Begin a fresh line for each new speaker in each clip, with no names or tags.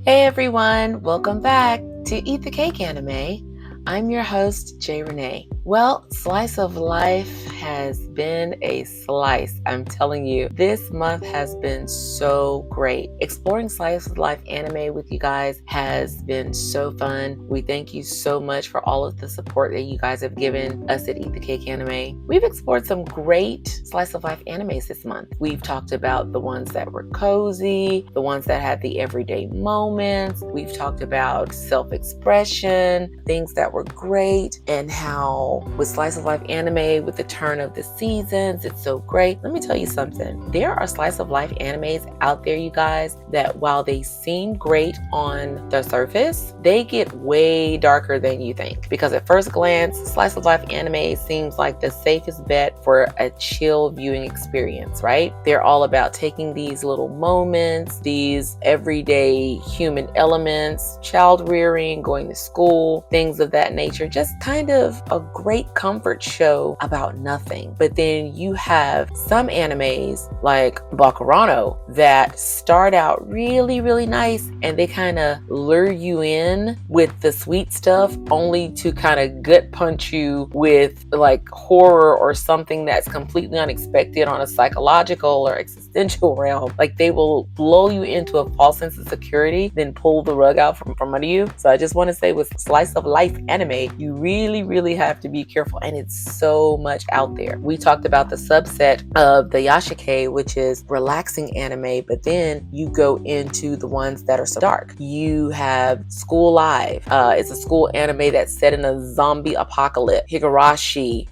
Hey everyone, welcome back to Eat the Cake Anime. I'm your host, Jay Renee. Well, Slice of Life has been a slice. I'm telling you, this month has been so great. Exploring Slice of Life anime with you guys has been so fun. We thank you so much for all of the support that you guys have given us at Eat the Cake Anime. We've explored some great Slice of Life animes this month. We've talked about the ones that were cozy, the ones that had the everyday moments. We've talked about self-expression, things that were great, and how with Slice of Life anime, with the turn of the seasons, it's so great. Let me tell you something. There are Slice of Life animes out there, you guys, that while they seem great on the surface, they get way darker than you think. Because at first glance, Slice of Life anime seems like the safest bet for a chill viewing experience, right? They're all about taking these little moments, these everyday human elements, child rearing, going to school, things of that nature, just kind of a great comfort show about nothing. But then you have some animes like Bakurano that start out really, really nice, and they kind of lure you in with the sweet stuff only to kind of gut punch you with like horror or something that's completely unexpected on a psychological or existential realm. Like they will blow you into a false sense of security, then pull the rug out from under you. So I just want to say with Slice of Life anime, you really have to be careful, and it's so much out there. We talked about the subset of the Yashike, which is relaxing anime, but then you go into the ones that are so dark. You have School Live. It's a school anime that's set in a zombie apocalypse. Higurashi.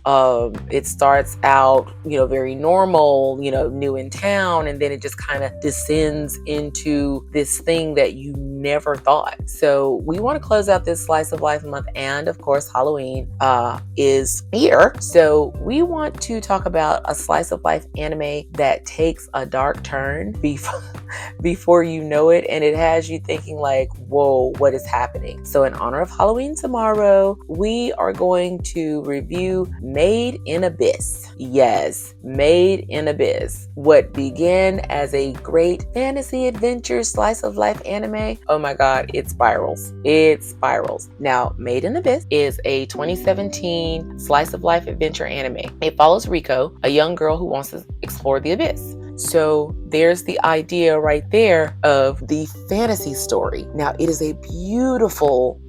It starts out, very normal, new in town, and then it just kind of descends into this thing that you never thought. So we want to close out this Slice of Life month, and of course Halloween is here. So we want to talk about a Slice of Life anime that takes a dark turn before you know it, and it has you thinking like, whoa, what is happening? So in honor of Halloween tomorrow, we are going to review Made in Abyss. Yes, Made in Abyss. What began as a great fantasy adventure Slice of Life anime, oh my god, it spirals. It spirals. Now, Made in Abyss is a 2017 Slice of Life adventure anime. It follows Riko, a young girl who wants to explore the abyss. So there's the idea right there of the fantasy story. Now, it is a beautiful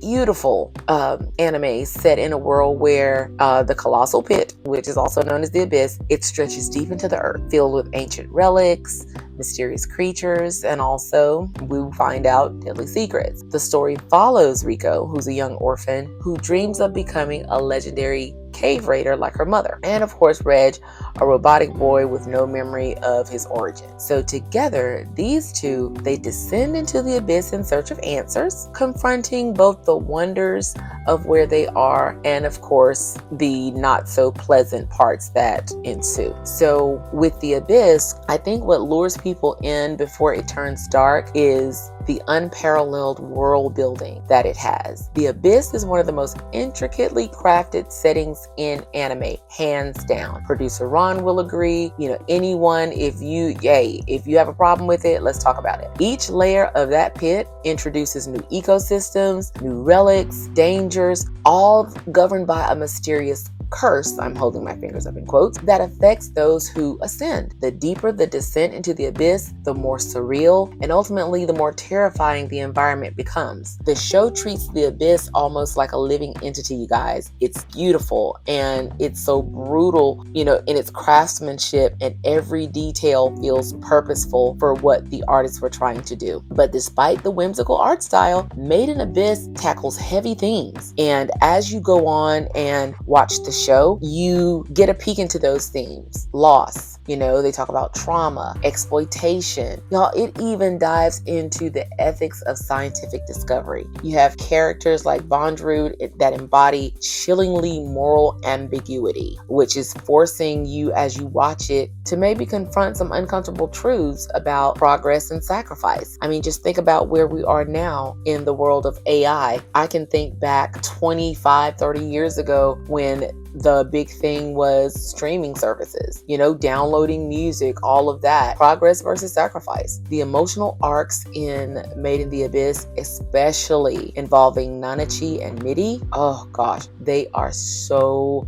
anime set in a world where the colossal pit, which is also known as the abyss, it stretches deep into the earth, filled with ancient relics, mysterious creatures, and also we will find out deadly secrets. The story follows Riko, who's a young orphan who dreams of becoming a legendary cave raider like her mother, and of course Reg, a robotic boy with no memory of his origin. So together, these two, they descend into the abyss in search of answers, confronting both the wonders of where they are and of course the not so pleasant parts that ensue. So with the abyss, I think what lures people in before it turns dark is the unparalleled world building that it has. The Abyss is one of the most intricately crafted settings in anime, hands down. Producer Ron will agree. Anyone, if you have a problem with it, let's talk about it. Each layer of that pit introduces new ecosystems, new relics, dangers, all governed by a mysterious curse, I'm holding my fingers up in quotes, that affects those who ascend. The deeper the descent into the abyss, the more surreal and ultimately the more terrifying the environment becomes. The show treats the abyss almost like a living entity, you guys. It's beautiful and it's so brutal, in its craftsmanship, and every detail feels purposeful for what the artists were trying to do. But despite the whimsical art style, Made in Abyss tackles heavy themes. And as you go on and watch the show, you get a peek into those themes. Loss, they talk about trauma, exploitation. Y'all, it even dives into the ethics of scientific discovery. You have characters like Bondrewd that embody chillingly moral ambiguity, which is forcing you as you watch it to maybe confront some uncomfortable truths about progress and sacrifice. I mean, just think about where we are now in the world of AI. I can think back 25, 30 years ago when the big thing was streaming services, downloading music, all of that. Progress versus sacrifice. The emotional arcs in Made in the Abyss, especially involving Nanachi and Midi, oh gosh, they are so,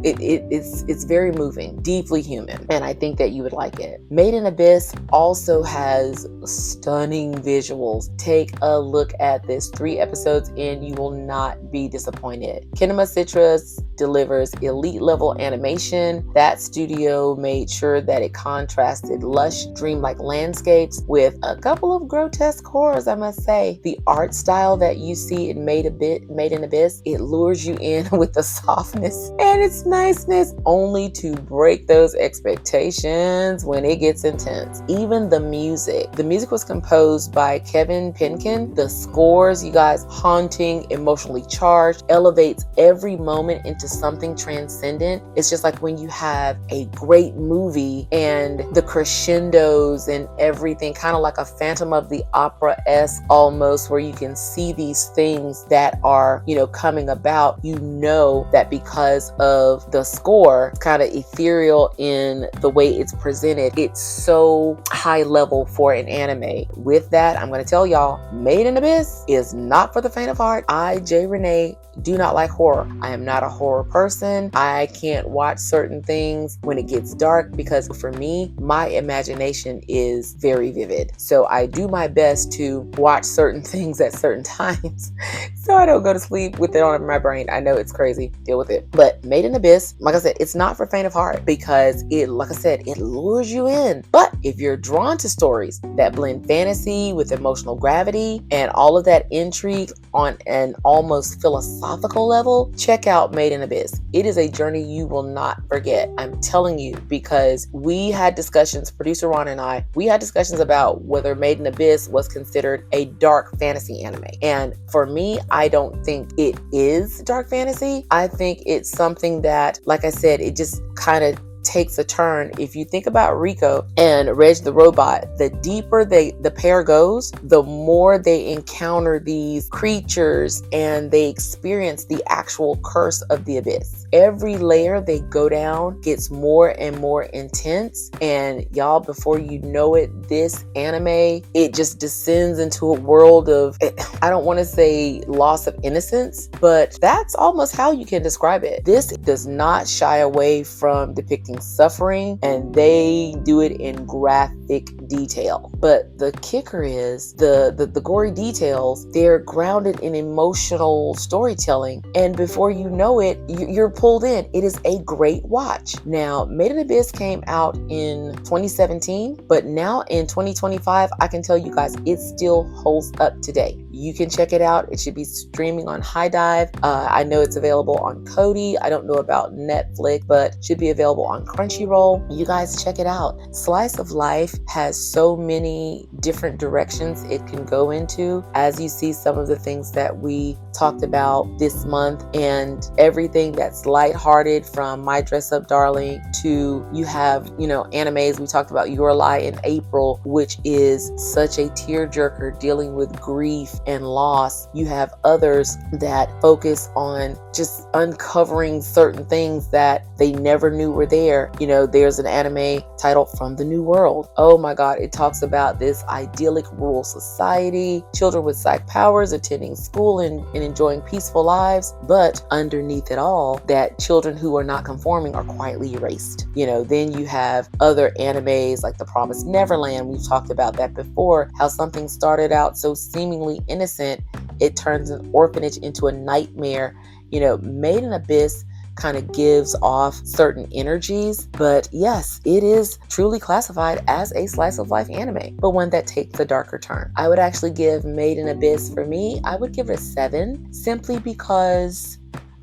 it's very moving, deeply human, and I think that you would like it. Made in Abyss also has stunning visuals. Take a look at this. 3 episodes in, you will not be disappointed. Kinema Citrus delivers elite level animation. That studio made sure that it contrasted lush, dreamlike landscapes with a couple of grotesque horrors, I must say. The art style that you see in Made in Abyss, it lures you in with the softness and its niceness, only to break those expectations when it gets intense. Even the music. The music was composed by Kevin Penkin. The scores, you guys, haunting, emotionally charged, elevates every moment into something transcendent. It's just like when you have a great movie and the crescendos and everything, kind of like a Phantom of the Opera-esque almost, where you can see these things that are, coming about. You know that because of the score, kind of ethereal in the way it's presented. It's so high level for an anime. With that, I'm going to tell y'all, Made in Abyss is not for the faint of heart. I, J. Renee, do not like horror. I am not a horror person. I can't watch certain things when it gets dark because for me, my imagination is very vivid. So I do my best to watch certain things at certain times so I don't go to sleep with it on my brain. I know it's crazy. Deal with it. But Made in Abyss, like I said, it's not for faint of heart because it lures you in. But if you're drawn to stories that blend fantasy with emotional gravity and all of that intrigue on an almost philosophical level, check out Made in Abyss. It is a journey you will not forget. I'm telling you, because we had discussions, producer Ron and I, we had discussions about whether Made in Abyss was considered a dark fantasy anime. And for me, I don't think it is dark fantasy. I think it's something that, like I said, it just kind of takes a turn. If you think about Rico and Reg the robot, the deeper the pair goes, the more they encounter these creatures and they experience the actual curse of the abyss. Every layer they go down gets more and more intense, and y'all, before you know it, this anime, it just descends into a world of, I don't want to say loss of innocence, but that's almost how you can describe it. This does not shy away from depicting suffering, and they do it in graphic detail. But the kicker is the gory details, they're grounded in emotional storytelling, and before you know it, you're pulled in. It is a great watch. Now, Made in Abyss came out in 2017, but now in 2025, I can tell you guys, it still holds up today. You can check it out. It should be streaming on High Dive. I know it's available on Kodi. I don't know about Netflix, but should be available on Crunchyroll. You guys check it out. Slice of Life has so many different directions it can go into. As you see, some of the things that we talked about this month, and everything that's lighthearted, from My Dress Up Darling to, you have, animes. We talked about Your Lie in April, which is such a tearjerker, dealing with grief and loss. You have others that focus on just uncovering certain things that they never knew were there. There's an anime titled From the New World. Oh my God, it talks about this idyllic rural society, children with psych powers attending school and enjoying peaceful lives, but underneath it all, that children who are not conforming are quietly erased. Then you have other animes like The Promised Neverland. We've talked about that before, how something started out so seemingly innocent, it turns an orphanage into a nightmare. Made in Abyss kind of gives off certain energies, but yes, it is truly classified as a slice of life anime, but one that takes a darker turn. I would actually give Made in Abyss, for me, I would give it a 7, simply because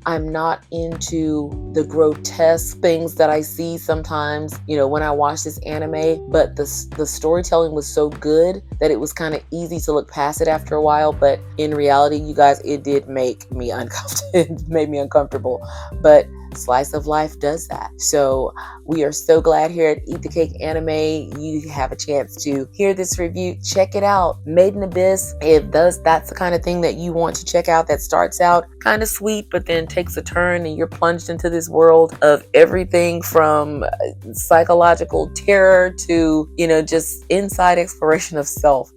I'm not into the grotesque things that I see sometimes, when I watch this anime, but the storytelling was so good that it was kind of easy to look past it after a while. But in reality, you guys, it did make me uncomfortable. It made me uncomfortable. But Slice of Life does that. So we are so glad here at Eat the Cake Anime you have a chance to hear this review. Check it out. Made in Abyss, if that's the kind of thing that you want to check out, that starts out kind of sweet but then takes a turn and you're plunged into this world of everything from psychological terror to, just inside exploration of self.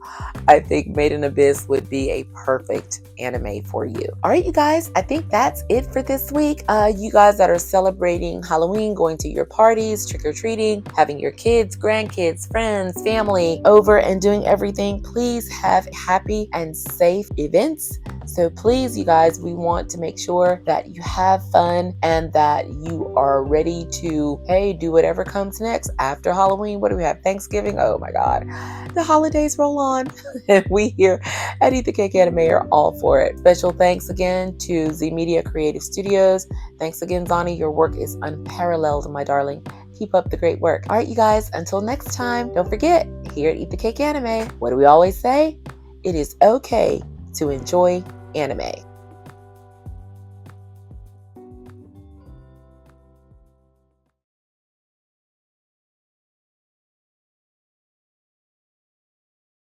I think Made in Abyss would be a perfect anime for you. All right, you guys, I think that's it for this week. You guys that are celebrating Halloween, going to your parties, trick-or-treating, having your kids, grandkids, friends, family over and doing everything, please have happy and safe events. So please, you guys, we want to make sure that you have fun and that you are ready to, do whatever comes next after Halloween. What do we have? Thanksgiving? Oh my God. The holidays roll on. And we here at Eat the Cake Anime are all for it. Special thanks again to Z Media Creative Studios. Thanks again, Zani. Your work is unparalleled, my darling. Keep up the great work. All right, you guys, until next time, don't forget, here at Eat the Cake Anime, what do we always say? It is okay to enjoy anime.